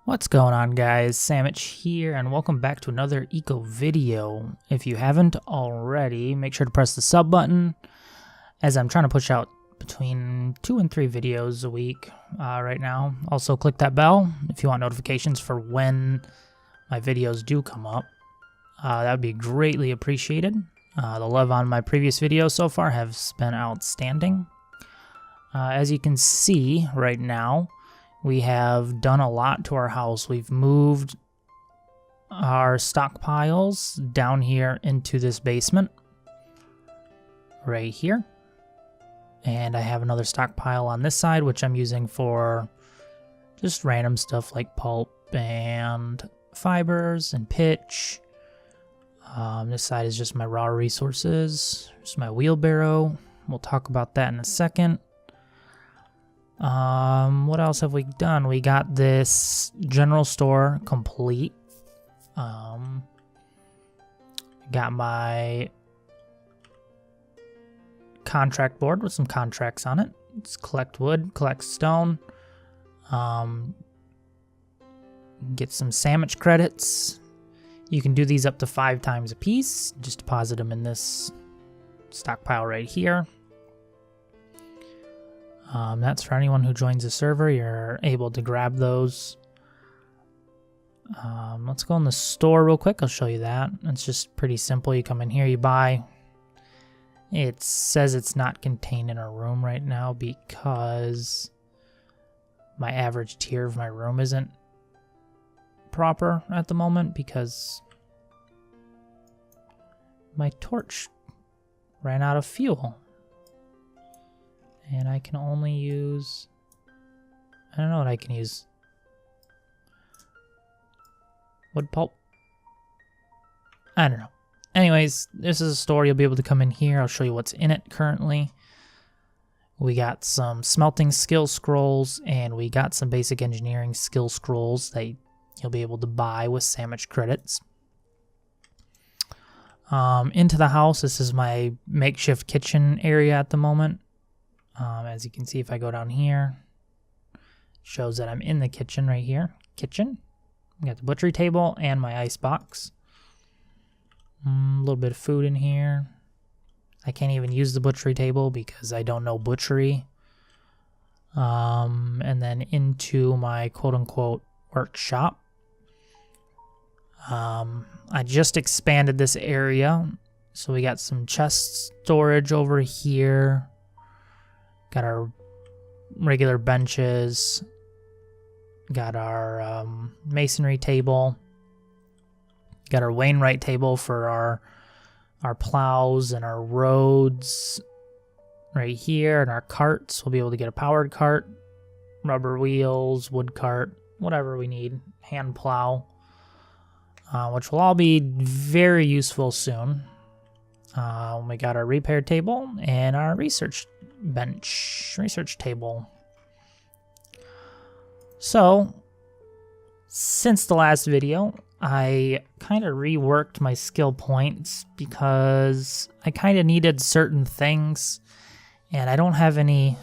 What's going on, guys? Samichh here, and welcome back to another eco video. If you haven't already, make sure to press the sub button, as I'm trying to push out between 2 and 3 videos a week right now. Also, click that bell if you want notifications for when my videos do come up. That would be greatly appreciated. The love on my previous videos so far has been outstanding. As you can see right now, we have done a lot to our house. We've moved our stockpiles down here into this basement right here. And I have another stockpile on this side, which I'm using for just random stuff like pulp and fibers and pitch. This side is just my raw resources. Just my wheelbarrow. We'll talk about that in a second. What else have we done? We got this general store complete. Got my contract board with some contracts on it. It's collect wood, collect stone. Get some Samichh credits. You can do these up to 5 times a piece. Just deposit them in this stockpile right here. That's for anyone who joins the server. You're able to grab those. Let's go in the store real quick. I'll show you that. It's just pretty simple. You come in here, you buy. It says it's not contained in a room right now because my average tier of my room isn't proper at the moment because my torch ran out of fuel. And I can only use... I don't know what I can use. Wood pulp? I don't know. Anyways, this is a store. You'll be able to come in here. I'll show you what's in it currently. We got some smelting skill scrolls, and we got some basic engineering skill scrolls that you'll be able to buy with Samichh credits. Into the house, this is my makeshift kitchen area at the moment. As you can see, if I go down here, it shows that I'm in the kitchen right here. Kitchen. We got the butchery table and my ice box. A little bit of food in here. I can't even use the butchery table because I don't know butchery. And then into my quote-unquote workshop. I just expanded this area, so we got some chest storage over here. Got our regular benches. Got our masonry table. Got our Wainwright table for our plows and our roads right here. And our carts. We'll be able to get a powered cart, rubber wheels, wood cart, whatever we need. Hand plow. Which will all be very useful soon. We got our repair table and our research table. So, since the last video, I kind of reworked my skill points because I kind of needed certain things, and I don't have anybody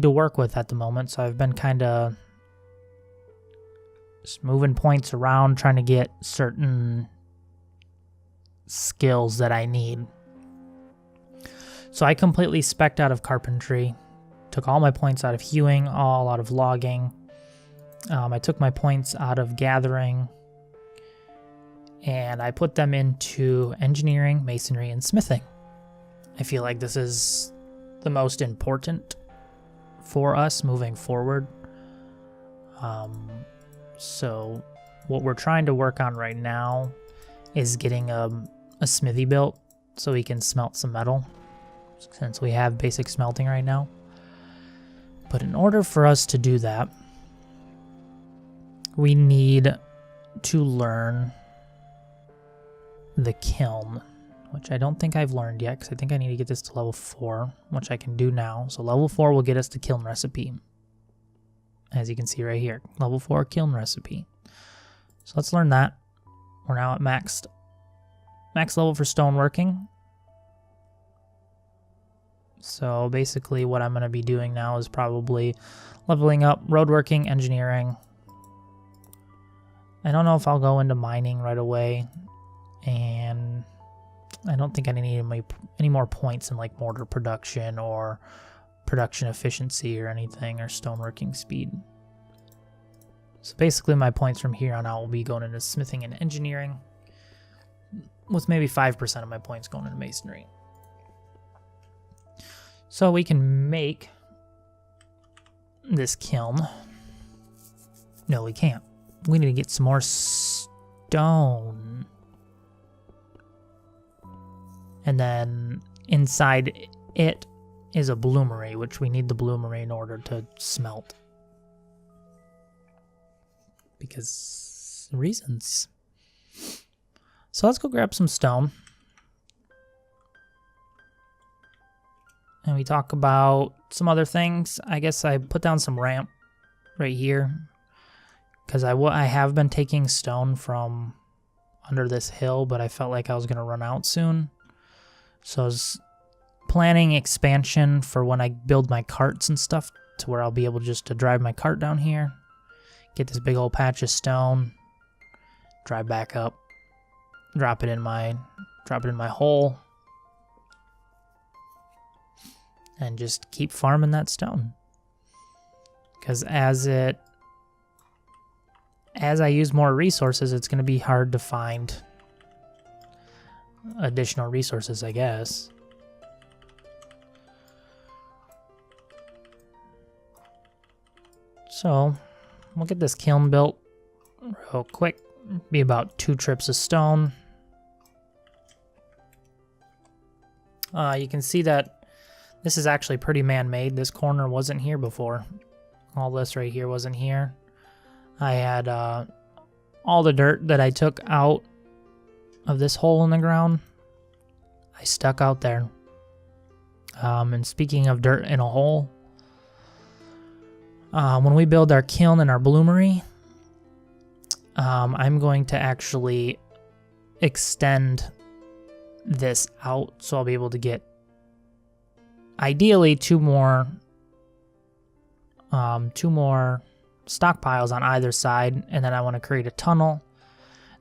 to work with at the moment, so I've been kind of just moving points around, trying to get certain skills that I need. So I completely spec'd out of carpentry, took all my points out of hewing, all out of logging. I took my points out of gathering, and I put them into engineering, masonry, and smithing. I feel like this is the most important for us moving forward. So what we're trying to work on right now is getting a smithy built so we can smelt some metal, since we have basic smelting right now. But in order for us to do that, we need to learn the kiln, which I don't think I've learned yet, because I think I need to get this to level 4, which I can do now. So level 4 will get us the kiln recipe. As you can see right here, level 4 kiln recipe. So let's learn that. We're now at max level for stoneworking. So basically what I'm going to be doing now is probably leveling up roadworking, engineering. I don't know if I'll go into mining right away, and I don't think I need any more points in like mortar production or production efficiency or anything, or stoneworking speed. So basically my points from here on out will be going into smithing and engineering, with maybe 5% of my points going into masonry. So we can make this kiln. No, we can't. We need to get some more stone. And then inside it is a bloomery, which we need the bloomery in order to smelt. Because reasons. So let's go grab some stone. And we talk about some other things. I guess I put down some ramp right here, because I have been taking stone from under this hill, but I felt like I was going to run out soon. So I was planning expansion for when I build my carts and stuff, to where I'll be able just to drive my cart down here, get this big old patch of stone, drive back up, drop it in my hole, and just keep farming that stone. Because as I use more resources, it's going to be hard to find additional resources, I guess. So we'll get this kiln built real quick. Be about 2 trips of stone. You can see that this is actually pretty man-made. This corner wasn't here before. All this right here wasn't here. I had all the dirt that I took out of this hole in the ground, I stuck out there. And speaking of dirt in a hole, when we build our kiln and our bloomery, I'm going to actually extend this out, so I'll be able to get ideally two more stockpiles on either side, and then I want to create a tunnel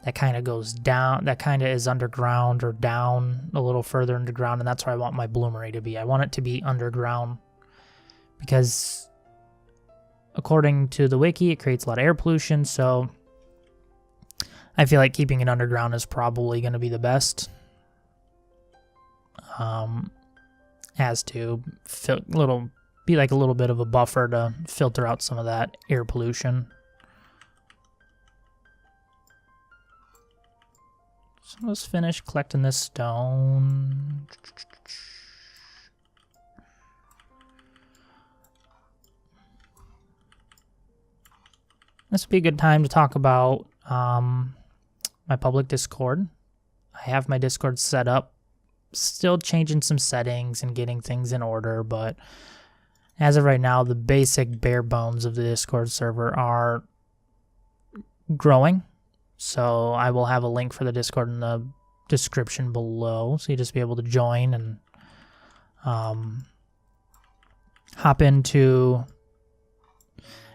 that kind of goes down, that kind of is underground or down a little further underground, and that's where I want my bloomery to be. I want it to be underground because according to the wiki, it creates a lot of air pollution, so I feel like keeping it underground is probably going to be the best. As to be like a little bit of a buffer to filter out some of that air pollution. So let's finish collecting this stone. This would be a good time to talk about my public Discord. I have my Discord set up. Still changing some settings and getting things in order, but as of right now, the basic bare bones of the Discord server are growing. So I will have a link for the Discord in the description below, so you just be able to join and hop into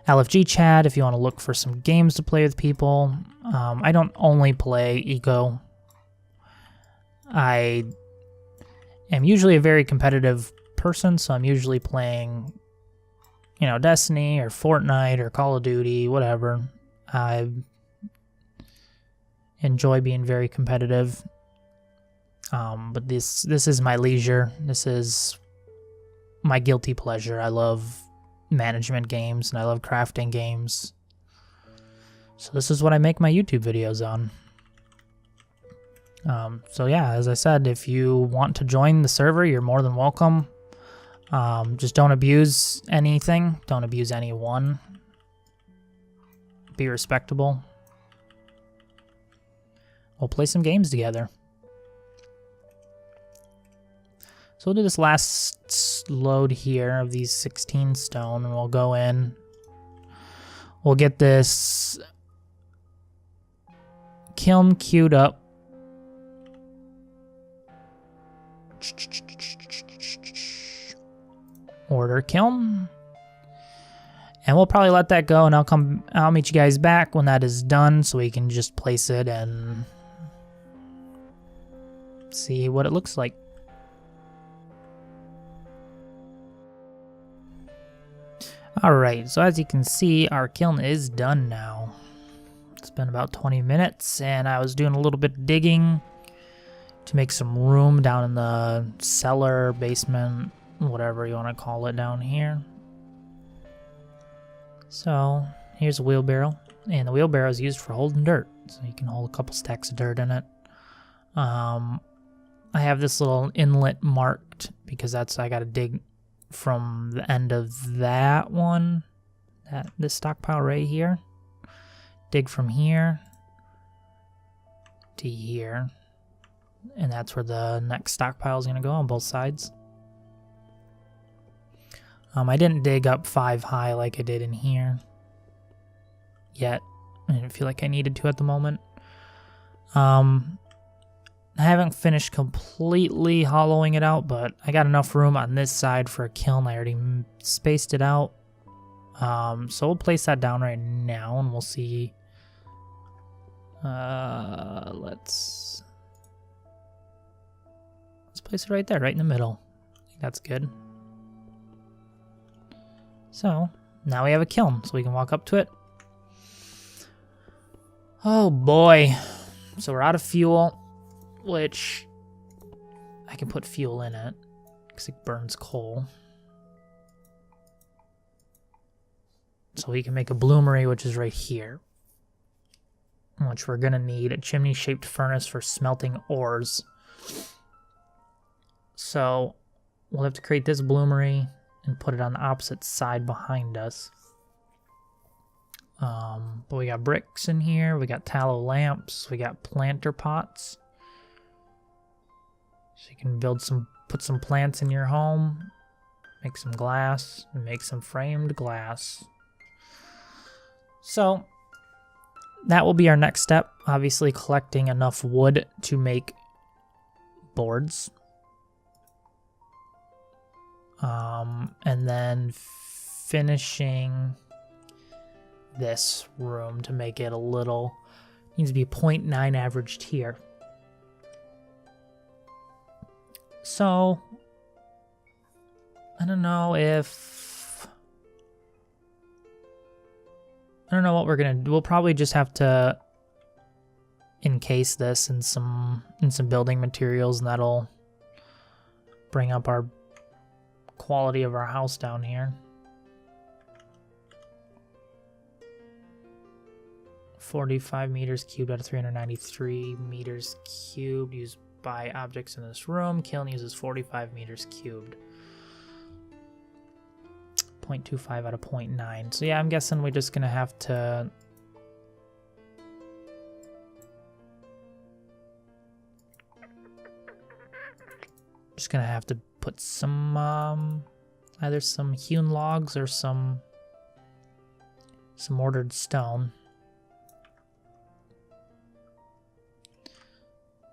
LFG chat if you want to look for some games to play with people. I don't only play Eco. I am usually a very competitive person, so I'm usually playing, Destiny or Fortnite or Call of Duty, whatever. I enjoy being very competitive, but this is my leisure. This is my guilty pleasure. I love management games and I love crafting games, so this is what I make my YouTube videos on. So yeah, as I said, if you want to join the server, you're more than welcome. Just don't abuse anything. Don't abuse anyone. Be respectable. We'll play some games together. So we'll do this last load here of these 16 stone, and we'll go in. We'll get this kiln queued up. order kiln. And we'll probably let that go, and I'll meet you guys back when that is done so we can just place it and see what it looks like. Alright, so as you can see, our kiln is done now. It's been about 20 minutes, and I was doing a little bit of digging to make some room down in the cellar, basement, whatever you want to call it down here. So, here's a wheelbarrow, and the wheelbarrow is used for holding dirt, so you can hold a couple stacks of dirt in it. I have this little inlet marked because I got to dig from the end of that one, this stockpile right here. Dig from here to here, and that's where the next stockpile is going to go on both sides. I didn't dig up 5 high like I did in here yet. I didn't feel like I needed to at the moment. I haven't finished completely hollowing it out, but I got enough room on this side for a kiln. I already spaced it out. So we'll place that down right now, and we'll see. Let's place it right there, right in the middle. I think that's good. So now we have a kiln, so we can walk up to it. Oh boy. So we're out of fuel, which I can put fuel in it because it burns coal. So we can make a bloomery, which is right here, which we're gonna need a chimney-shaped furnace for smelting ores. So we'll have to create this bloomery and put it on the opposite side behind us. But we got bricks in here, we got tallow lamps, we got planter pots. So you can put some plants in your home, make some glass, and make some framed glass. So that will be our next step, obviously collecting enough wood to make boards. And then finishing this room to make it needs to be 0.9 averaged here. So, I don't know what we're gonna do. We'll probably just have to encase this in some building materials, and that'll bring up our quality of our house down here. 45 meters cubed out of 393 meters cubed used by objects in this room. Kiln uses 45 meters cubed. 0.25 out of 0.9. So yeah, I'm guessing we're just gonna have to put some either some hewn logs or some mortared stone.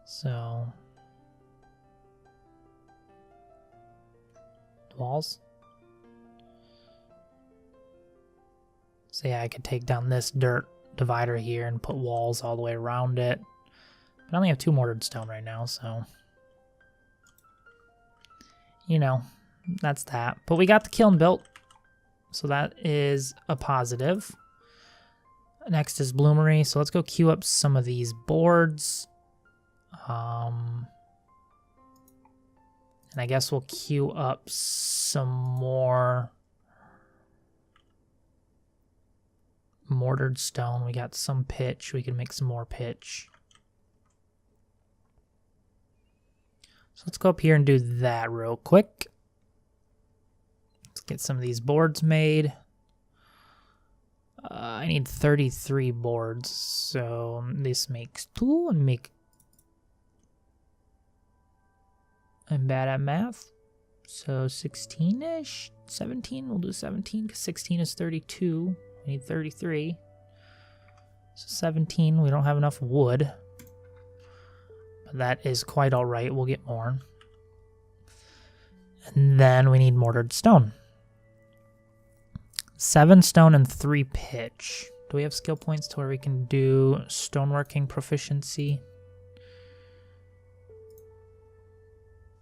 So walls. So yeah, I could take down this dirt divider here and put walls all the way around it. But I only have 2 mortared stone right now, so you know, that's that. But we got the kiln built, so that is a positive. Next is bloomery, so let's go queue up some of these boards. And I guess we'll queue up some more mortared stone. We got some pitch. We can make some more pitch. So let's go up here and do that real quick. Let's get some of these boards made. I need 33 boards, so this makes 2 and make... I'm bad at math, so 16-ish? 17? We'll do 17 because 16 is 32. We need 33. So 17, we don't have enough wood. But that is quite alright, we'll get more. And then we need mortared stone. 7 stone and 3 pitch. Do we have skill points to where we can do stoneworking proficiency?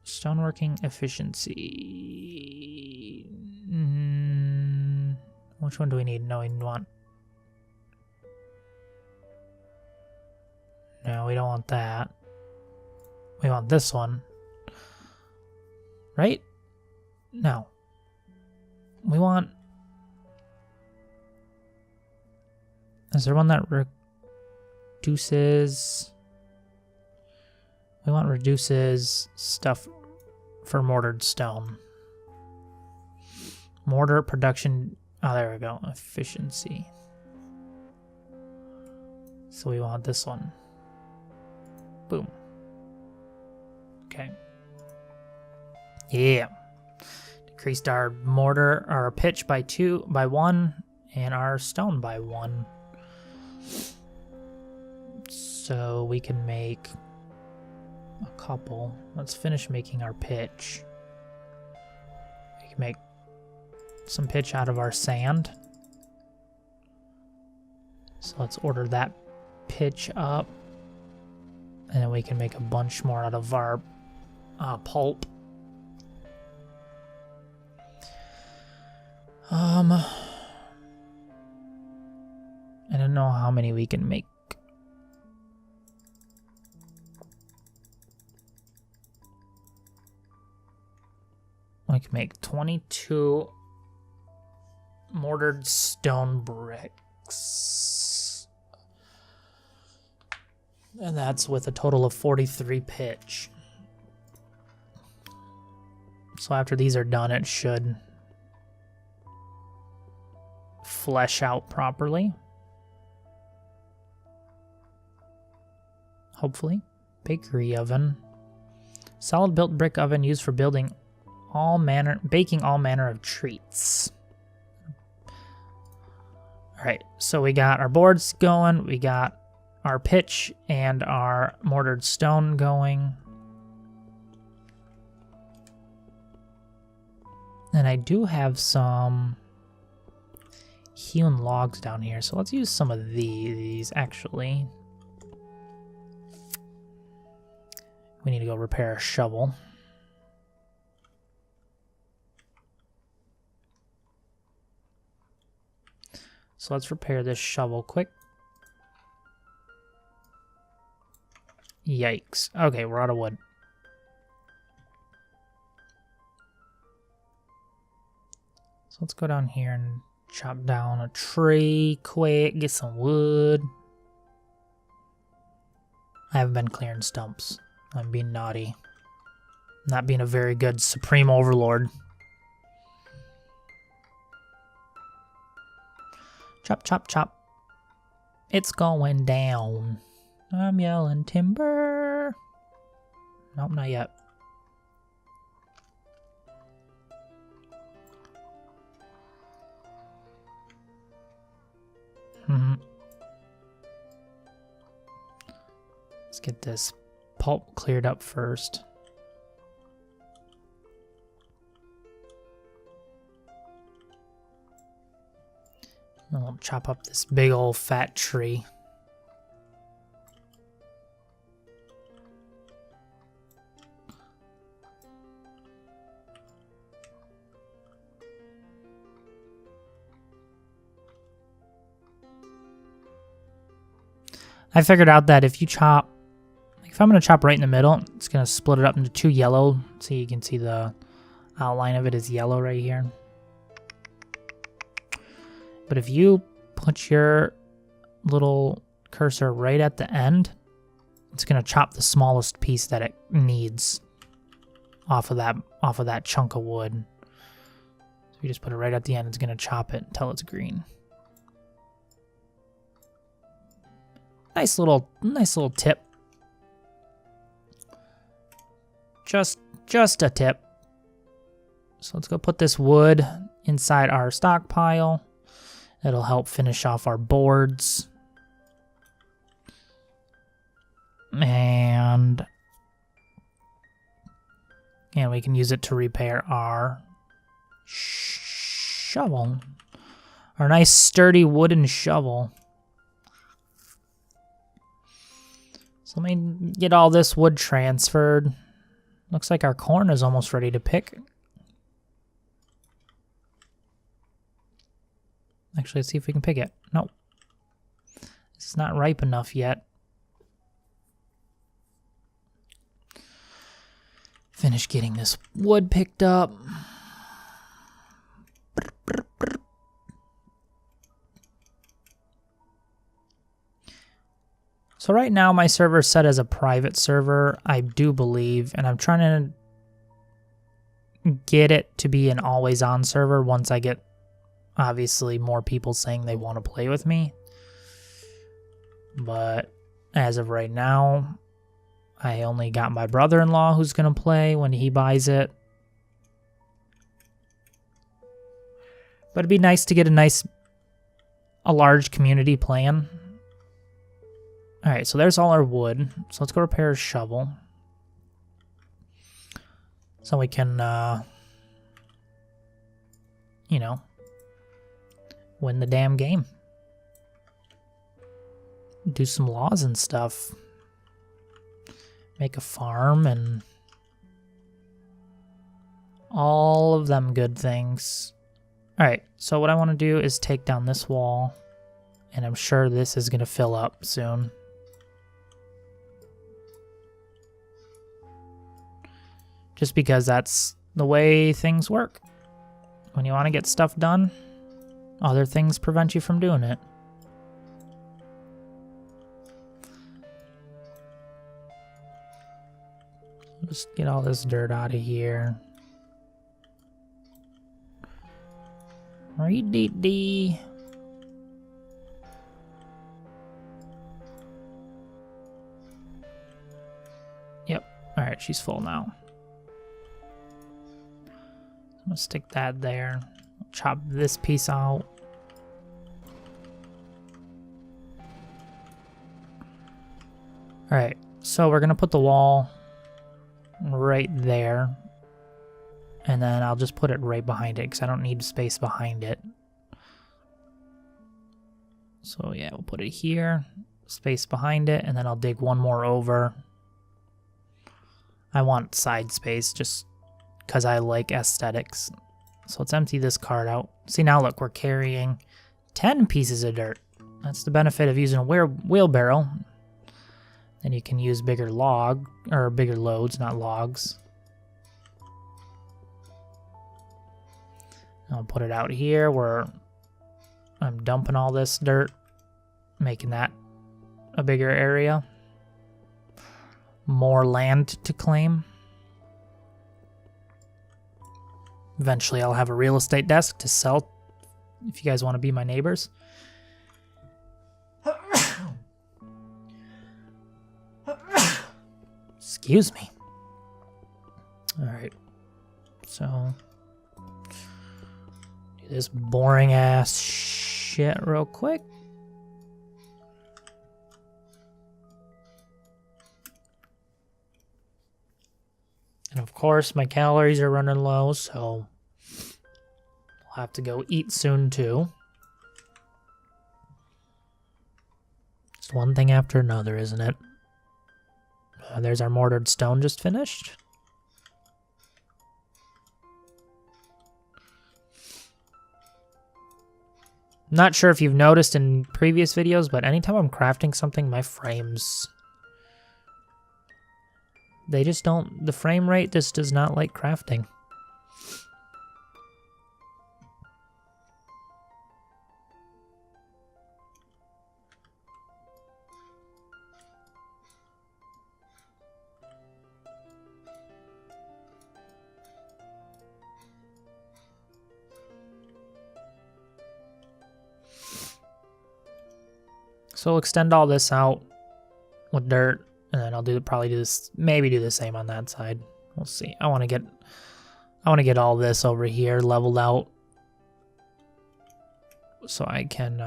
Stoneworking efficiency. Which one do we need? No, we want. No, we don't want that. We want this one. Right? No. We want... Is there one that reduces... We want reduces stuff for mortared stone. Mortar production... Oh, there we go. Efficiency. So we want this one. Boom. Okay. Yeah. Decreased our mortar, our pitch by 1, and our stone by 1. So we can make a couple. Let's finish making our pitch. We can make some pitch out of our sand. So let's order that pitch up. And then we can make a bunch more out of our pulp. I don't know how many we can make. We can make 22 mortared stone bricks. And that's with a total of 43 pitch. So after these are done, it should flesh out properly. Hopefully. Bakery oven. Solid built brick oven used for baking all manner of treats. Alright, so we got our boards going, we got our pitch and our mortared stone going. And I do have some hewn logs down here, so let's use some of these actually. We need to go repair a shovel. So let's repair this shovel quick. Yikes. Okay, we're out of wood. So let's go down here and chop down a tree quick, get some wood. I haven't been clearing stumps. I'm being naughty. Not being a very good Supreme Overlord. Chop, chop, chop. It's going down. I'm yelling timber. Nope, not yet. Let's get this pulp cleared up first. And we'll chop up this big old fat tree. I figured out that if you chop, if I'm going to chop right in the middle, it's going to split it up into 2 yellow. So you can see the outline of it is yellow right here. But if you put your little cursor right at the end, it's going to chop the smallest piece that it needs off of that chunk of wood. So you just put it right at the end, it's going to chop it until it's green. Nice little tip. Just a tip. So let's go put this wood inside our stockpile. It'll help finish off our boards. And we can use it to repair our shovel. Our nice sturdy wooden shovel. So let me get all this wood transferred. Looks like our corn is almost ready to pick. Actually, let's see if we can pick it. Nope. It's not ripe enough yet. Finish getting this wood picked up. So right now my server is set as a private server, I do believe, and I'm trying to get it to be an always on server once I get obviously more people saying they want to play with me. But as of right now, I only got my brother-in-law who's going to play when he buys it. But it'd be nice to get a large community playing. Alright, so there's all our wood. So let's go repair a shovel. So we can, you know, win the damn game. Do some laws and stuff. Make a farm and all of them good things. Alright, so what I want to do is take down this wall. And I'm sure this is going to fill up soon. Just because that's the way things work. When you want to get stuff done, other things prevent you from doing it. Just get all this dirt out of here. Re-dee-dee. Yep. Alright, she's full now. I'm gonna stick that there. Chop this piece out. Alright, so we're gonna put the wall right there. And then I'll just put it right behind it because I don't need space behind it. So yeah, we'll put it here, space behind it, and then I'll dig one more over. I want side space just because I like aesthetics. So let's empty this cart out. See, now look, we're carrying 10 pieces of dirt. That's the benefit of using a wheelbarrow. Then you can use bigger bigger loads, not logs. I'll put it out here where I'm dumping all this dirt, making that a bigger area. More land to claim. Eventually I'll have a real estate desk to sell if you guys want to be my neighbors. Excuse me. Alright. So do this boring ass shit real quick. And of course my calories are running low, so I'll have to go eat soon too. It's one thing after another, isn't it? There's our mortared stone just finished. Not sure if you've noticed in previous videos, but anytime I'm crafting something, my frames... They just don't... The frame rate just does not like crafting. So we'll extend all this out with dirt, and then I'll probably do this, maybe do the same on that side. We'll see. I want to get all this over here leveled out so I can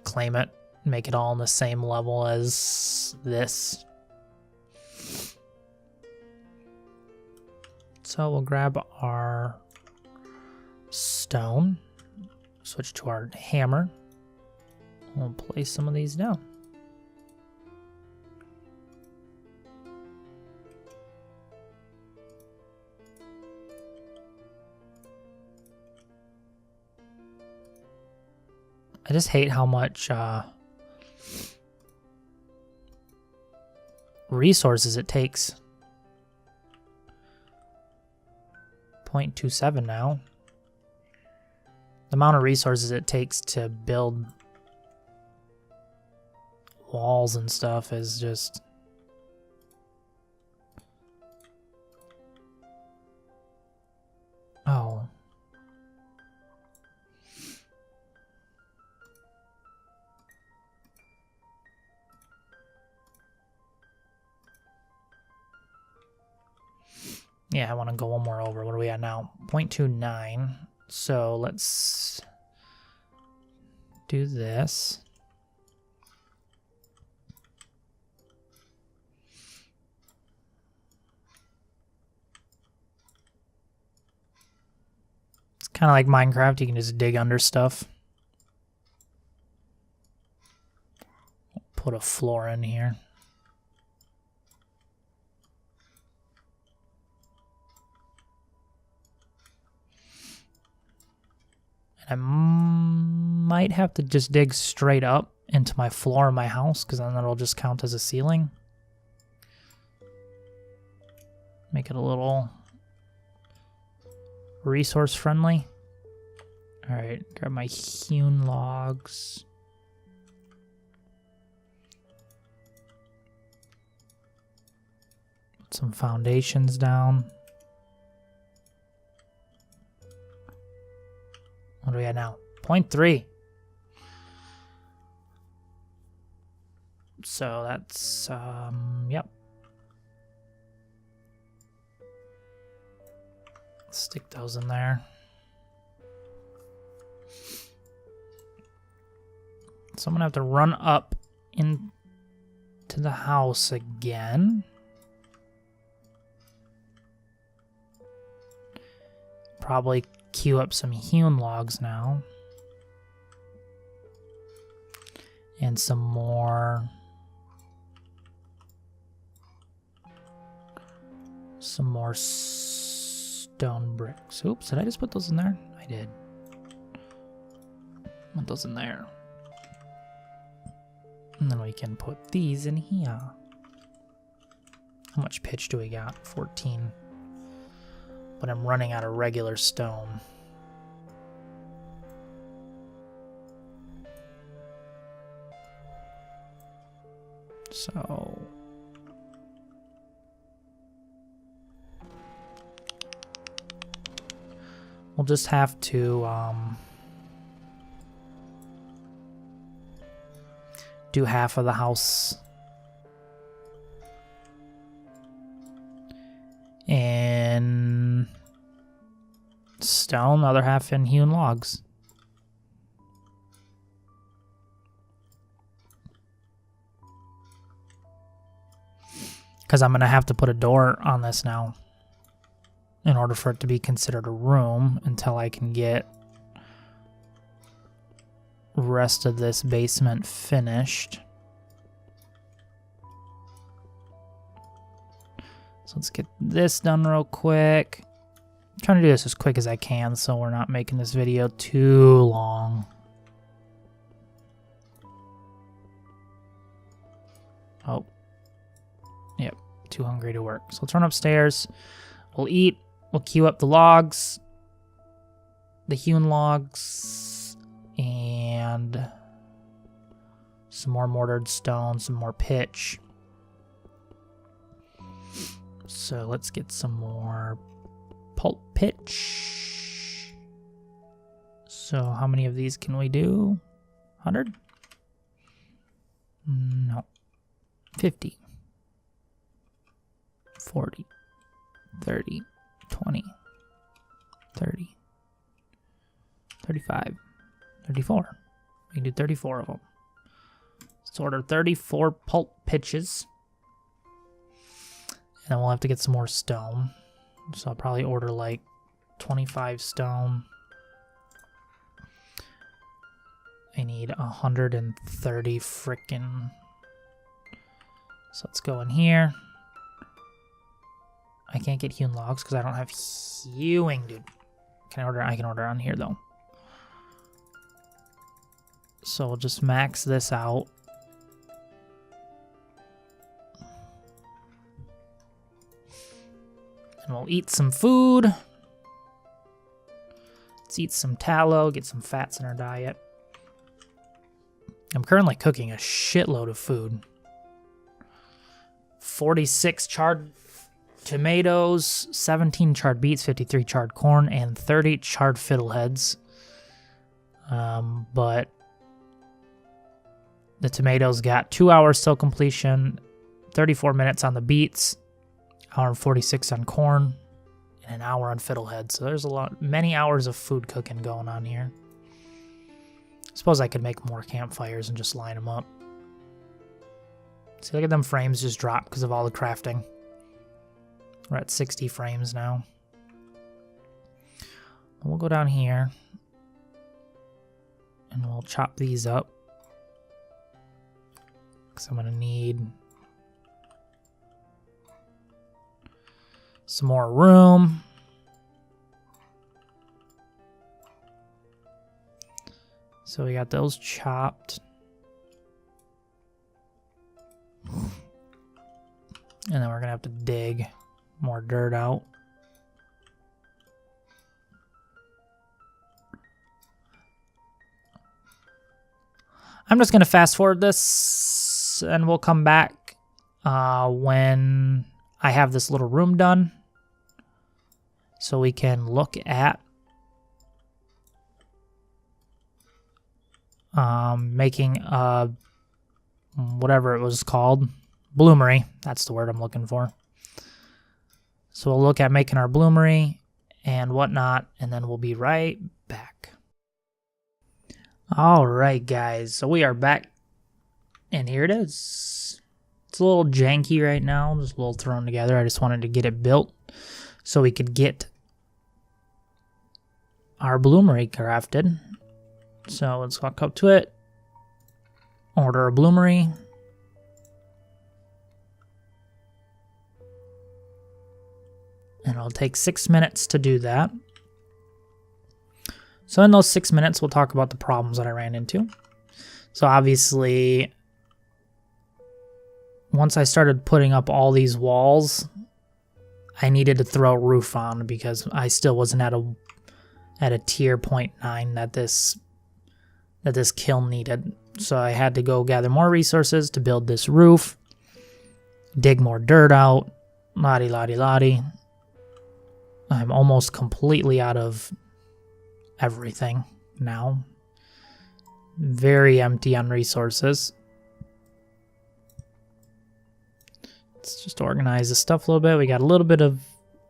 claim it, make it all on the same level as this. So we'll grab our stone. switch to our hammer. We'll place some of these down. I just hate how much resources it takes. 0.27 now. The amount of resources it takes to build walls and stuff is just... Oh. Yeah, I want to go one more over. What are we at now? 0.29. So let's do this. It's kind of like Minecraft. You can just dig under stuff. Put a floor in here. I might have to just dig straight up into my floor of my house, because then it'll just count as a ceiling. Make it a little resource friendly. Alright, grab my hewn logs. Put some foundations down. What are we at now? 0.3. So that's, yep. Stick those in there. So I'm gonna have to run up into the house again. Probably queue up some hewn logs now. And some more stone bricks. Oops, did I just put those in there? I did. Put those in there. And then we can put these in here. How much pitch do we got? 14. But I'm running out of regular stone. So we'll just have to do half of the house in stone, the other half in hewn logs. Because I'm going to have to put a door on this now in order for it to be considered a room until I can get the rest of this basement finished. So let's get this done real quick. I'm trying to do this as quick as I can so we're not making this video too long. Oh. Yep, too hungry to work. So let's run upstairs. We'll eat. We'll queue up the logs. The hewn logs. And some more mortared stone, some more pitch. So let's get some more pulp pitch. So how many of these can we do? 100? No. 50. 40, 30, 20, 30, 35, 34. We can do 34 of them. Let's order 34 pulp pitches. And then we'll have to get some more stone. So I'll probably order like 25 stone. I need 130 frickin'. So let's go in here. I can't get hewn logs because I don't have hewing, dude. Can I order? I can order on here though. So we'll just max this out. And we'll eat some food. Let's eat some tallow, get some fats in our diet. I'm currently cooking a shitload of food. 46 charred tomatoes, 17 charred beets, 53 charred corn, and 30 charred fiddleheads. But the tomatoes got 2 hours till completion, 34 minutes on the beets, hour and 46 on corn, and an hour on fiddlehead. So there's many hours of food cooking going on here. I suppose I could make more campfires and just line them up. See, look at them frames just drop because of all the crafting. We're at 60 frames now. We'll go down here and we'll chop these up because I'm going to need some more room. So we got those chopped. And then we're going to have to dig more dirt out. I'm just going to fast forward this and we'll come back when I have this little room done. So we can look at making a, whatever it was called, bloomery. That's the word I'm looking for. So we'll look at making our bloomery and whatnot, and then we'll be right back. All right, guys. So we are back, and here it is. It's a little janky right now, just a little thrown together. I just wanted to get it built so we could get our bloomery crafted. So let's walk up to it, order a bloomery. And it'll take 6 minutes to do that. So in those 6 minutes, we'll talk about the problems that I ran into. So obviously, once I started putting up all these walls, I needed to throw a roof on because I still wasn't at a tier 0.9 that this kiln needed. So I had to go gather more resources to build this roof, dig more dirt out, lottie. I'm almost completely out of everything now. Very empty on resources. Let's just organize this stuff a little bit. We got a little bit of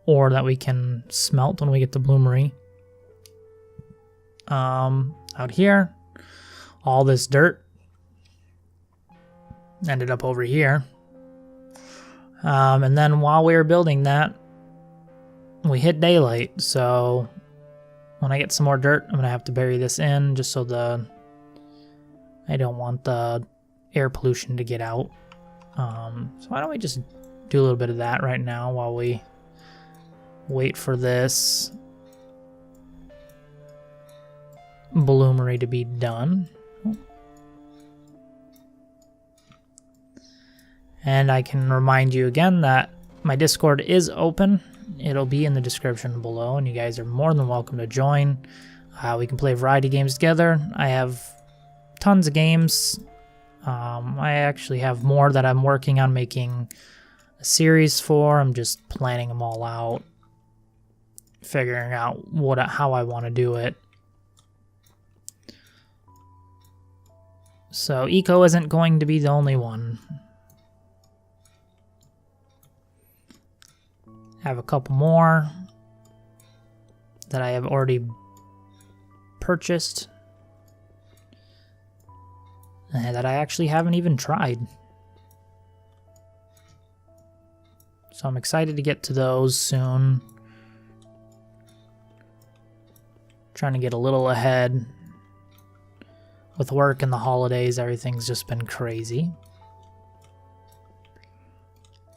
ore that we can smelt when we get the bloomery. Out here, all this dirt ended up over here. And then while we were building that, we hit daylight, so when I get some more dirt, I'm going to have to bury this in just so I don't want the air pollution to get out. So why don't we just do a little bit of that right now while we wait for this bloomery to be done. And I can remind you again that my Discord is open. It'll be in the description below, and you guys are more than welcome to join. We can play a variety of games together. I have tons of games. I actually have more that I'm working on making a series for. I'm just planning them all out, figuring out how I want to do it. So Eco isn't going to be the only one. Have a couple more that I have already purchased and that I actually haven't even tried. So I'm excited to get to those soon. Trying to get a little ahead With work and the holidays, everything's just been crazy.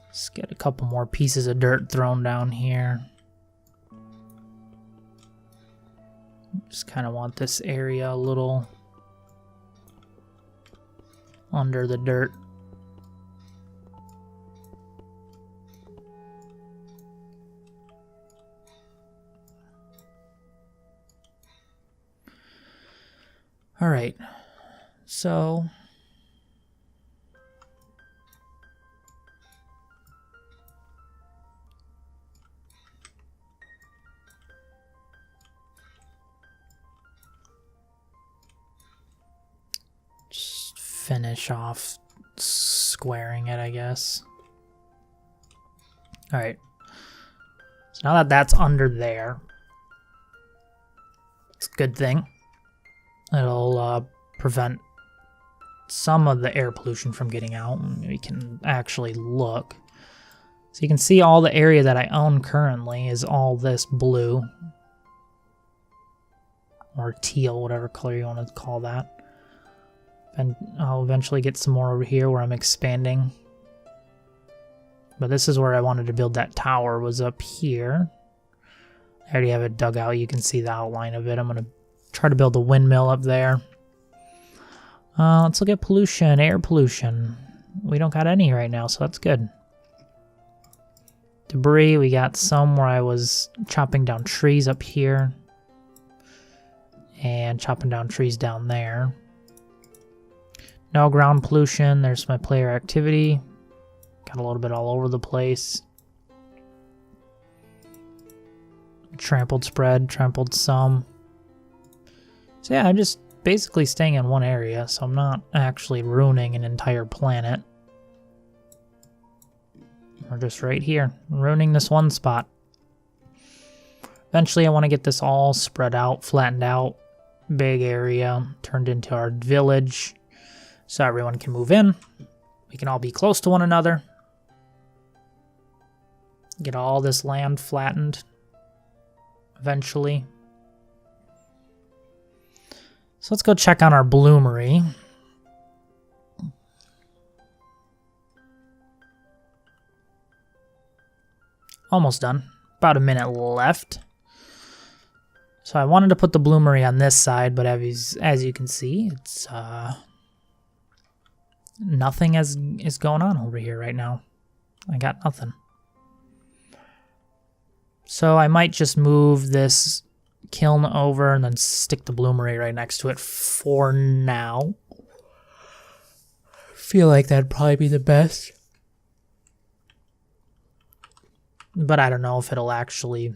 Let's get a couple more pieces of dirt thrown down here. Just kind of want this area a little under the dirt. All right, so just finish off squaring it, I guess. All right, so now that that's under there, it's a good thing. It'll prevent some of the air pollution from getting out, and we can actually look. So you can see all the area that I own currently is all this blue. Or teal, whatever color you want to call that. And I'll eventually get some more over here where I'm expanding. But this is where I wanted to build that tower, was up here. I already have it dug out, you can see the outline of it. I'm going to try to build a windmill up there. Let's look at pollution, air pollution. We don't got any right now, so that's good. Debris, we got some where I was chopping down trees up here. And chopping down trees down there. No ground pollution, there's my player activity. Got a little bit all over the place. Trampled spread, trampled some. So yeah, I'm just basically staying in one area, so I'm not actually ruining an entire planet. We're just right here, ruining this one spot. Eventually I want to get this all spread out, flattened out, big area, turned into our village, so everyone can move in. We can all be close to one another. Get all this land flattened eventually. So let's go check on our bloomery. Almost done. About a minute left. So I wanted to put the bloomery on this side, but as you can see, it's nothing is going on over here right now. I got nothing. So I might just move this kiln over and then stick the bloomery right next to it for now. Feel like that'd probably be the best. But I don't know if it'll actually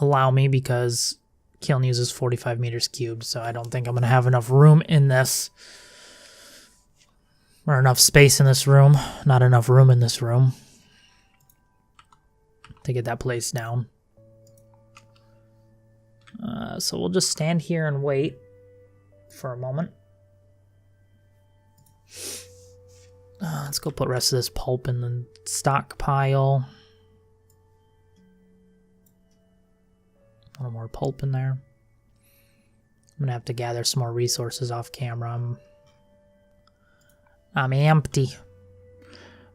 allow me because kiln uses 45 meters cubed, so I don't think I'm going to have enough room in this. Or enough space in this room. Not enough room in this room to get that place down. So we'll just stand here and wait for a moment. Let's go put the rest of this pulp in the stockpile. A little more pulp in there. I'm gonna have to gather some more resources off camera. I'm empty.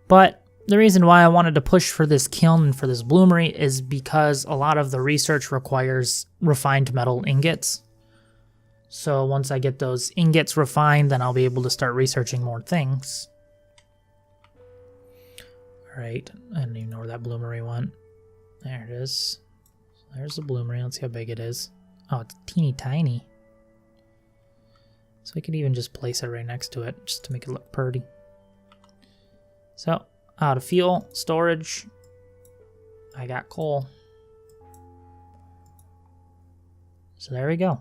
But the reason why I wanted to push for this kiln and for this bloomery is because a lot of the research requires refined metal ingots. So once I get those ingots refined, then I'll be able to start researching more things. Alright, I don't even know where that bloomery went. There it is. There's the bloomery. Let's see how big it is. Oh, it's teeny tiny. So I could even just place it right next to it just to make it look pretty. So, out of fuel, storage. I got coal. So there we go.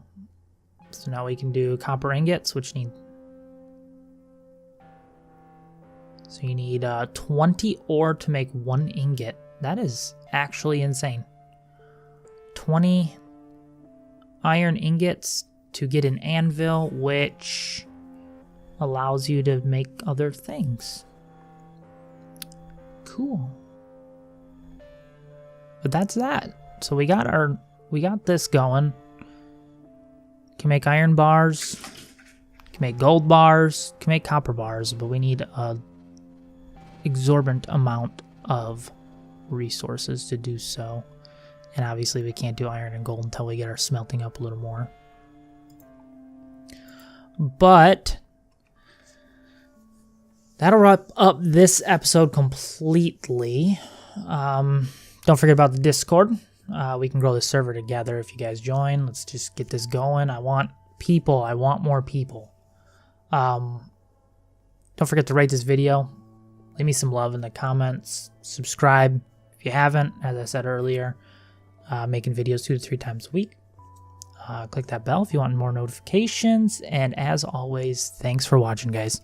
So now we can do copper ingots, which need... So you need 20 ore to make 1 ingot. That is actually insane. 20 iron ingots to get an anvil, which allows you to make other things. Cool. But that's that. So we got this going. Can make iron bars. Can make gold bars, can make copper bars, but we need a exorbitant amount of resources to do so. And obviously we can't do iron and gold until we get our smelting up a little more. But that'll wrap up this episode completely. Don't forget about the Discord. We can grow the server together if you guys join. Let's just get this going. I want people. I want more people. Don't forget to rate this video. Leave me some love in the comments. Subscribe if you haven't. As I said earlier, making videos 2 to 3 times a week. Click that bell if you want more notifications. And as always, thanks for watching, guys.